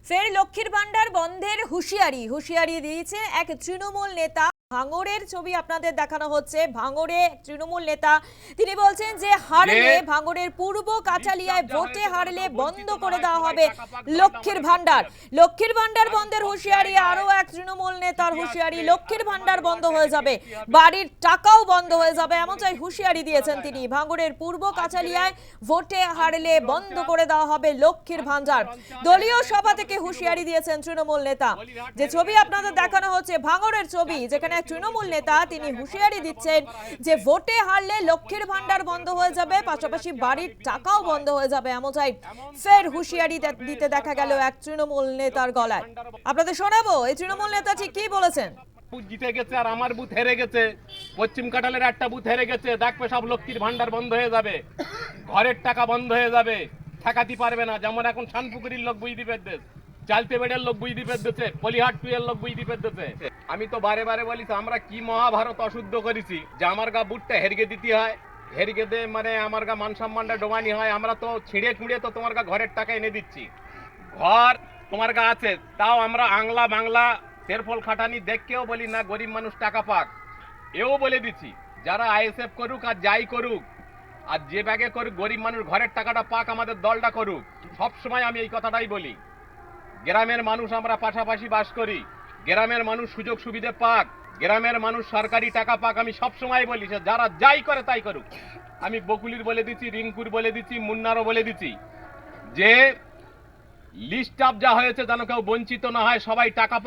ফের লক্ষ্মীর ভান্ডার বন্ধের হুঁশিয়ারি দিয়েছে এক তৃণমূল নেতা। ভাঙড়ের ছবি আপনাদের দেখানো হচ্ছে। ভাঙড়ে তৃণমূল নেতা তিনি বলছেন যে হারলে ভাঙড়ের পূর্ব কাঁচালিয়ায় ভোটে হারলে বন্ধ করে দেওয়া হবে লক্ষ্মীর ভান্ডার। লক্ষ্মীর ভান্ডার বন্ধের হুঁশিয়ারি আরো এক তৃণমূল নেতার হুঁশিয়ারি। লক্ষ্মীর ভান্ডার বন্ধ হয়ে যাবে, বাড়ির টাকাও বন্ধ হয়ে যাবে, এমনটাই হুঁশিয়ারি দিয়েছেন তিনি। ভাঙড়ের পূর্ব কাঁচালিয়ায় ভোটে হারলে বন্ধ করে দেওয়া হবে লক্ষ্মীর ভান্ডার। দলীয় সভা থেকে হুঁশিয়ারি দিয়েছেন তৃণমূল নেতা। যে ছবি আপনাদের দেখানো হচ্ছে ভাঙড়ের ছবি, যেখানে এক তৃণমূল নেতা তিনি হুঁশিয়ারি দিচ্ছেন যে ভোটে হারলে লক্ষ্মীর ভান্ডার বন্ধ হয়ে যাবে, পাশাপাশি বাড়ির টাকাও বন্ধ হয়ে যাবে, এমনটাই ফের হুঁশিয়ারি দিতে দেখা গেল এক তৃণমূল নেতার গলায়। আপনাদের শোনাবো এই তৃণমূল নেতা ঠিক কি বলেছেন। বুথ জিতে গেছে আর আমার বুথ হেরে গেছে, পশ্চিম কাটালের একটা বুথ হেরে গেছে, দেখবে সব লক্ষ্মীর ভান্ডার বন্ধ হয়ে যাবে, ঘরের টাকা বন্ধ হয়ে যাবে, ঠেকাতে পারবে না। যেমন এখন শানপুকুরির লোক বুঝ দিবে দেশ, চালতে বেড়ের লোক বুঝ দিবে দিচ্ছে, পলিহাট টুয়ের লোক বুঝ দিবে দিচ্ছে। আমি তো বারে বারে বলিস আমরা কি মহাভারত অশুদ্ধ করেছি যে আমার গা বুথটা হেরগে দিতে হয়, হেরগে দে মানে আমার গা মান সম্মানটা ডোবানি হয়। আমরা তো ছিঁড়ে খুঁড়ে তো তোমার গা ঘরের টাকা এনে দিচ্ছি, ঘর তোমার গা আছে, তাও আমরা আংলা বাংলা তেরফল খাটানি দেখকেও বলি না গরিব মানুষ টাকা পাক। এও বলে দিচ্ছি যারা আইএসএফ করুক আর যাই করুক আর যে ব্যাগে করুক, গরিব মানুষ ঘরের টাকাটা পাক, আমাদের দলটা করুক। সব সময় আমি এই কথাটাই বলি, গ্রামের মানুষ আমরা পাশাপাশি বাস করি, গ্রামের মানুষ সুযোগ সুবিধা পাক, গ্রামের মানুষ সরকারি টাকা পাক। আমি সব সময় বলি যারা যাই করে তাই করুক। আমি বকুলির বলে দিচ্ছি, রিঙ্কুর বলে দিচ্ছি, মুন্নারও বলে দিচ্ছি যে লিস্ট আপ যা হয়েছে যেন কেউ বঞ্চিত না হয়, সবাই টাকা